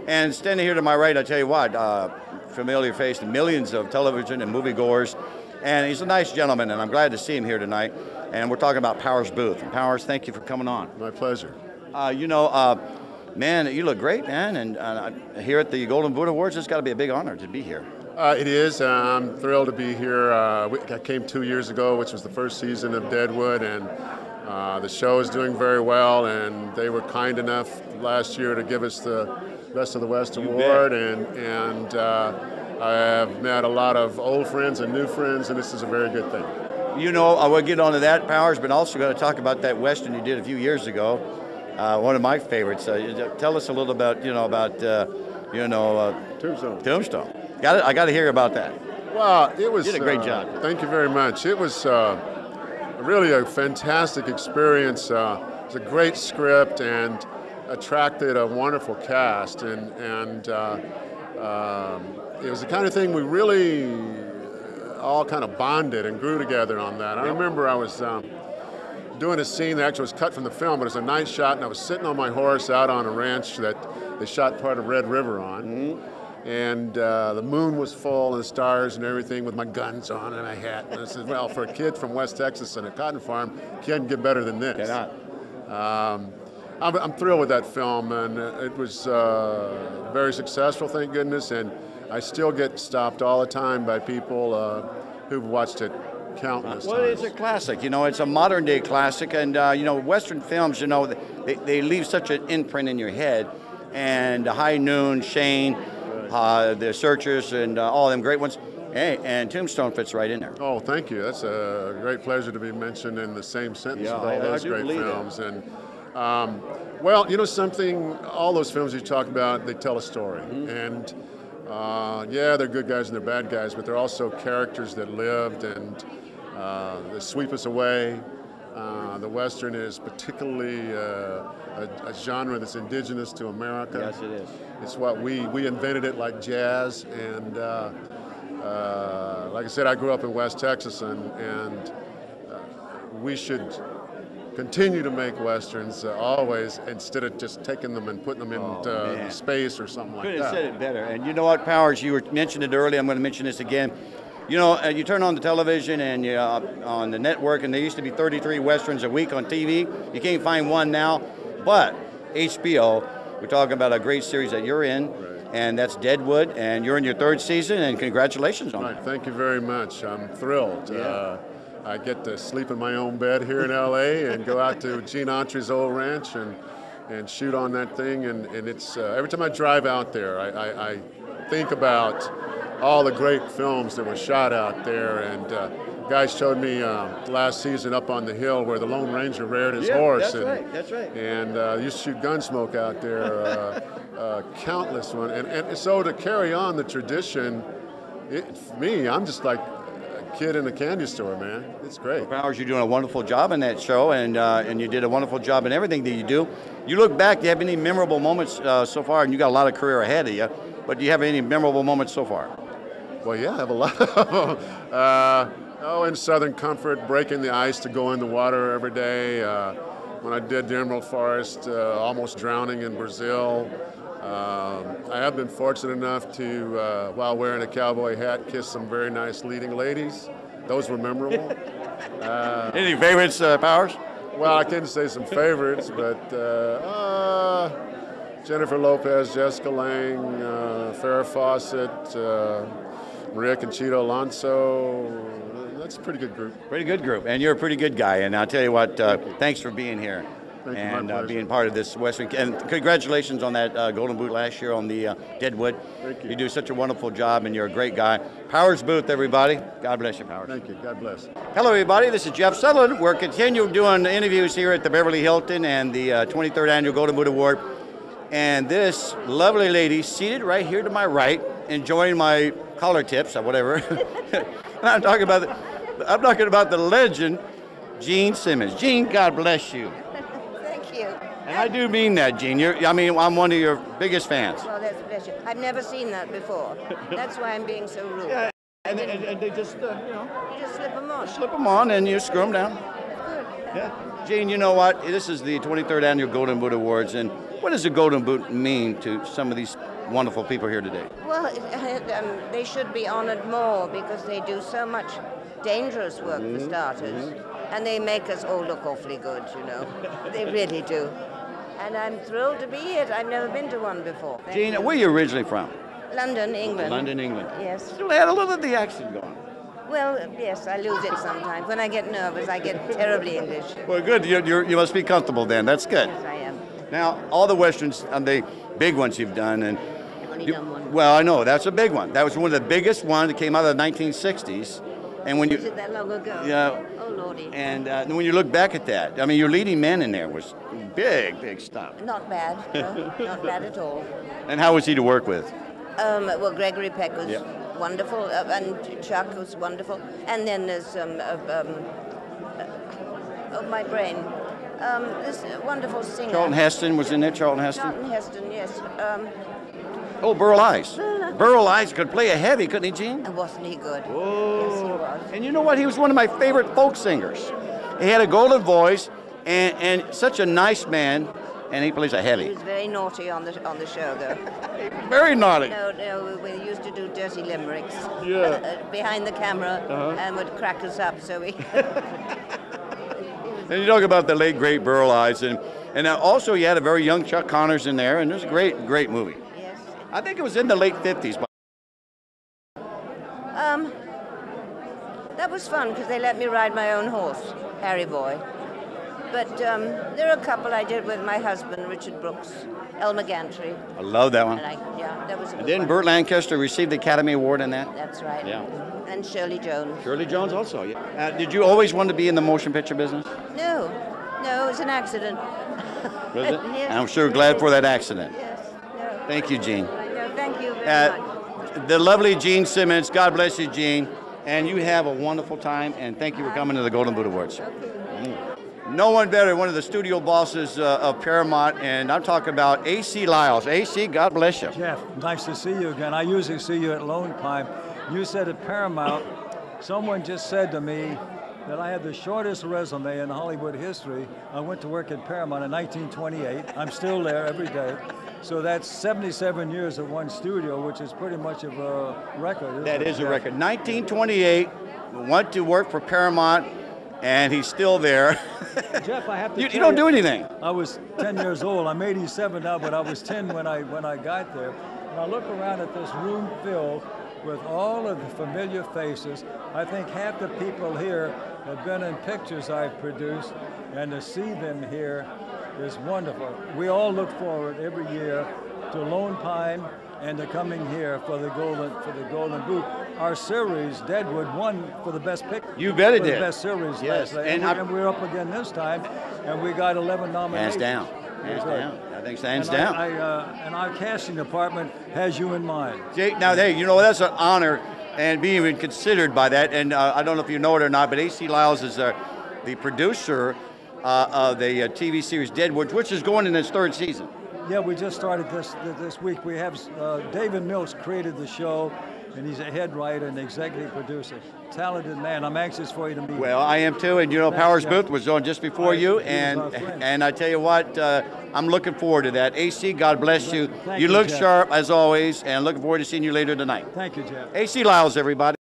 And standing here to my right, I tell you what, familiar face to millions of television and moviegoers. And he's a nice gentleman, and I'm glad to see him here tonight. And we're talking about Powers Booth. And Powers, thank you for coming on. My pleasure. Man, you look great, man. And here at the Golden Boot Awards, it's got to be a big honor to be here. It is. I'm thrilled to be here. I came 2 years ago, which was the first season of Deadwood, and the show is doing very well. And they were kind enough last year to give us the Best of the West award, and I have met a lot of old friends and new friends, and this is a very good thing. You know, I will get on to that, Powers, but also going to talk about that Western you did a few years ago. One of my favorites. Tell us a little about, Tombstone. Tombstone. I got to hear about that. Well, it was. You did a great job. Thank you very much. It was really a fantastic experience. It was a great script and attracted a wonderful cast, and it was the kind of thing we really all kind of bonded and grew together on that. I remember I was doing a scene that actually was cut from the film, but it was a night shot, and I was sitting on my horse out on a ranch that they shot part of Red River on. Mm-hmm. And the moon was full and the stars and everything with my guns on and my hat. And I said, well, for a kid from West Texas and a cotton farm, can't get better than this. I'm thrilled with that film, and it was very successful, thank goodness. And I still get stopped all the time by people who've watched it countless times. Well, it's a classic. You know, it's a modern day classic. And, Western films, they leave such an imprint in your head. And High Noon, Shane, the Searchers, and all them great ones. Hey, and Tombstone fits right in there. Oh, thank you. That's a great pleasure to be mentioned in the same sentence with all those great films. And well, you know something, all those films you talk about, they tell a story. Mm-hmm. And they're good guys and they're bad guys, but they're also characters that lived, and they sweep us away. The Western is particularly a genre that's indigenous to America. Yes, it is. It's what we invented it like jazz, and like I said, I grew up in West Texas, and we should continue to make Westerns always, instead of just taking them and putting them into space or something like that. Couldn't have said it better. And you know what, Powers, you mentioned it earlier, I'm going to mention this again. You know, you turn on the television and on the network, and there used to be 33 Westerns a week on TV. You can't find one now, but HBO, we're talking about a great series that you're in, and that's Deadwood, and you're in your third season, and congratulations on that. Thank you very much. I'm thrilled. Yeah. I get to sleep in my own bed here in LA and go out to Gene Autry's old ranch and shoot on that thing, and it's every time I drive out there, I think about all the great films that were shot out there, and guys showed me last season up on the hill where the Lone Ranger reared his horse. That's right. And used to shoot Gunsmoke out there, countless one. And so to carry on the tradition, for me, I'm just like a kid in a candy store, man. It's great. Well, Powers, you're doing a wonderful job in that show, and you did a wonderful job in everything that you do. You look back, do you have any memorable moments so far? And you got a lot of career ahead of you, but do you have any memorable moments so far? Well, yeah, I have a lot of them. In Southern Comfort, breaking the ice to go in the water every day. When I did the Emerald Forest, almost drowning in Brazil. I have been fortunate enough to, while wearing a cowboy hat, kiss some very nice leading ladies. Those were memorable. Any favorites, Powers? Well, I couldn't say some favorites, but Jennifer Lopez, Jessica Lange, Farrah Fawcett, Maria Conchita Alonso. That's a pretty good group. Pretty good group, and you're a pretty good guy. And I'll tell you what, thanks for being here. Thank you, and being part of this Western. And congratulations on that Golden Boot last year on the Deadwood. Thank you. You do such a wonderful job, and you're a great guy. Powers Booth, everybody. God bless you, Powers. Thank you. God bless. Hello, everybody. This is Jeff Sutherland. We're continuing doing interviews here at the Beverly Hilton and the 23rd Annual Golden Boot Award. And this lovely lady seated right here to my right, enjoying my collar tips or whatever. I'm talking about the legend, Gene Simmons. Gene, God bless you. Thank you. And I do mean that, Gene. I'm one of your biggest fans. Well, that's a pleasure. I've never seen that before. That's why I'm being so rude. Yeah, and they just, You just slip them on. slip them on and you screw them down. Good. Yeah. Gene, you know what? This is the 23rd Annual Golden Boot Awards, and What does the Golden Boot mean to some of these wonderful people here today? Well, they should be honored more because they do so much dangerous work for starters, and they make us all look awfully good, you know. They really do. And I'm thrilled to be here. I've never been to one before. Jean, where are you originally from? London, England. London, England. Yes. Still had a little of the accent going. Well, yes, I lose it sometimes. When I get nervous, I get terribly English. Well, good. You must be comfortable then. That's good. Yes, I am. Now, all the westerns, the big ones you've done, and I've only done one. well, I know that's a big one. That was one of the biggest ones that came out of the 1960s. And when Was it that long ago? yeah, Oh, Lordy. and when you look back at that, I mean, your leading men in there was big stuff. Not bad. No, not bad at all. And how was he to work with? Well, Gregory Peck was Yeah. wonderful, and Chuck was wonderful. And then there's my brain. This wonderful singer. Charlton Heston was in there. Charlton Heston. Charlton Heston, yes. Oh, Burl Ives. Burl. Burl Ives could play a heavy, couldn't he, Gene? And wasn't he good? Oh. Yes, he was. And you know what? He was one of my favorite folk singers. He had a golden voice and such a nice man, and he plays a He heavy. was very naughty on the show, though. Very naughty. No, we used to do dirty limericks Yeah. behind the camera and would crack us up. So we. And you talk about the late, great Burl Ives, and also you had a very young Chuck Connors in there, and it was a great movie. Yes. I think it was in the late 50s. That was fun because they let me ride my own horse, Harry Boy. But there are a couple I did with my husband, Richard Brooks, Elmer Gantry, I love that one. and that was a good And didn't one. Burt Lancaster receive the Academy Award in that? That's right. Yeah. And Shirley Jones. Shirley Jones also, yeah. Did you always want to be in the motion picture business? No, it was an accident. Was it? Yes. And I'm sure glad for that accident. Yes. No. Thank you, Gene. No, thank you very much. The lovely Gene Simmons, God bless you, Gene. And you have a wonderful time, and thank you for coming to the Golden Boot Awards. No one better, one of the studio bosses of Paramount, and I'm talking about A.C. Lylels. A.C., God bless you. Jeff, nice to see you again. I usually see you at Lone Pine. You said at Paramount, someone just said to me that I had the shortest resume in Hollywood history. I went to work at Paramount in 1928. I'm still there every day. So that's 77 years at one studio, which is pretty much of a record. That is a record. 1928, went to work for Paramount, and he's still there. Jeff, I have to You tell don't do anything. I was 10 years old. I'm 87 now, but I was 10 when I got there. And I look around at this room filled with all of the familiar faces. I think half the people here have been in pictures I've produced, and to see them here is wonderful. We all look forward every year to Lone Pine and to coming here for the Golden Boot. Our series, Deadwood, won for the best pick. You bet it for did. the best series Yes, last night. And we're up again this time, and we got 11 nominations. Hands down. Hands Good. down. I think hands And down. and our casting department has you in mind. Jake, now, hey, you know, that's an honor and being even considered by that. And I don't know if you know it or not, but A.C. Lylels is the producer of the TV series Deadwood, which is going in its third season. Yeah, we just started this week. We have David Mills created the show, and he's a head writer and executive producer. Talented man. I'm anxious for you to meet him. Well, I am too, and you know, Thanks, Powers Jeff. Booth was on just before you, He was our friend. and I tell you what, I'm looking forward to that. AC, God bless you. Thank You you, look Jeff. sharp as always, and looking forward to seeing you later tonight. Thank you, Jeff. AC Lylels, everybody.